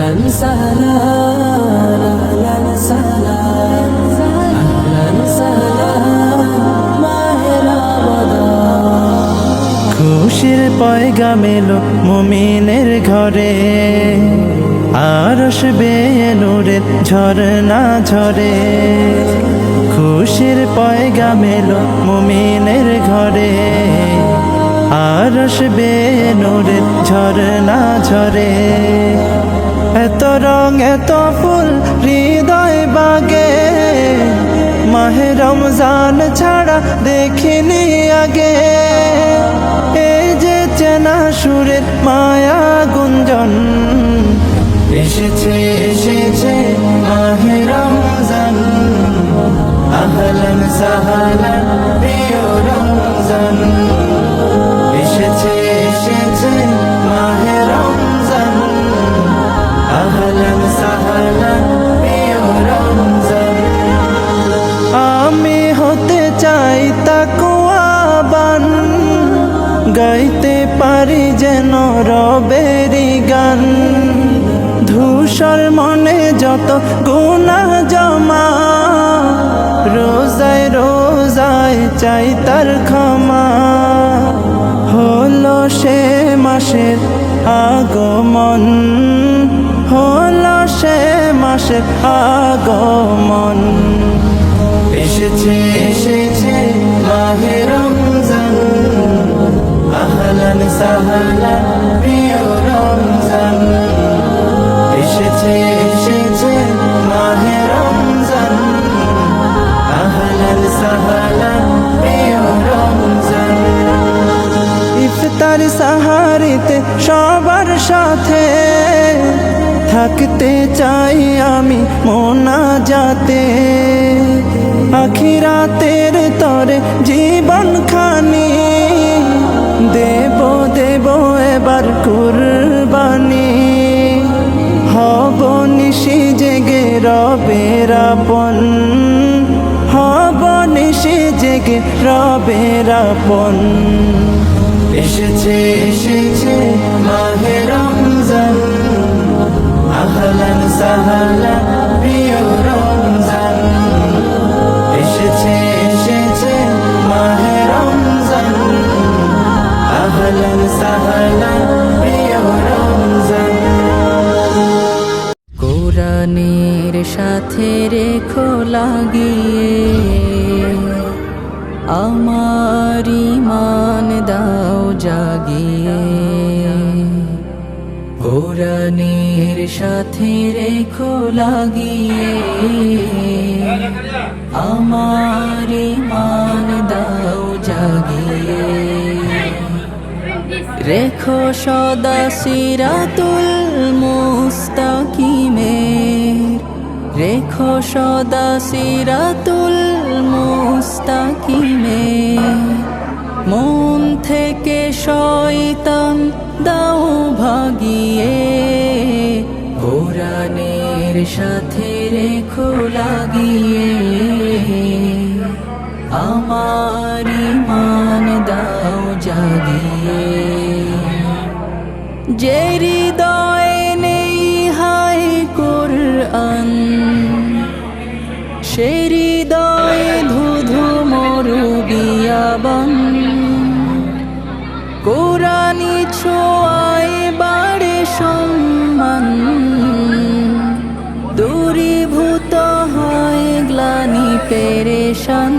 أهلا وسهلا أهلا وسهلا أهلا وسهلا মাহে রমাদান। খুশির পয়গাম এলো মুমিনের ঘরে, আরশ বেয়ে নূরের ঝরনা ঝরে। খুশির পয়গাম এলো মুমিনের ঘরে, আরশ বেয়ে নূরের ঝরনা ঝরে। এত রং এত ফুল হৃদয় বাগে, মাহে রমজান ছাড়া দেখিনি আগে। এই যে চেনা সুরের মায়া গুঞ্জন, এসেছে এসেছে মাহে রমজান। আহলান সাহলান প্রিয় রমজান, এসেছে এসেছে মাহে রমজান। আহলান সাহলান প্রিয় রমজান। আমি হতে চাই তাকওয়াবান, গাইতে পারি যেন রবেরি গান। ধূসর মনে যত গুনাহ জমা, রোজায় রোজায় চাই তার ক্ষমা। হলো সে মাসের আগমন, হলো সে মাসের আগমন। এসেছে এসেছে মাহে রমজান। আহলান সাহলান প্রিয় রমজান, এসেছে এসেছে মাহে রমজান। আহলান সাহলান প্রিয় রমজান। ইফতার সাহারিতে সবার সাথে থাকতে চাই আমি মোনাজাতে। আখিরাতের তরে জীবন খানি, দেব দেব এবার কুরবানি। হব নিশি জেগে রবের আপন, হব নিশি জেগে রবের আপন। এসেছে এসেছে মাহে রমজান। আহলান সাহলান প্রিয় রমজান, এসেছে এসেছে মাহে রমজান। আহলান সাহলান প্রিয় রমজান। কোরআনের সাথে রেখো লাগিয়ে, আমার ঈমান দাও জাগিয়ে। কোরআনের সাথে রেখো লাগিয়ে, আমার ঈমান দাও জাগিয়ে। রেখো সদা সিরাতুল মুস্তাকিমের, রেখো সদা সিরাতুল মুস্তাকিমের। মন থেকে শয়তান দাও ভাগিয়ে, কোরআনের সাথে রেখো লাগিয়ে। আমার ঈমান দাও জাগিয়ে। যে হৃদয়ে নেই হায় কোরআন, সে হৃদয়ে ধুধু মরু বিয়াবান। কোরআনি ছোঁয়ায় বাড়ে সম্মান, দূরীভূত হয় গ্লানি পেরেশান।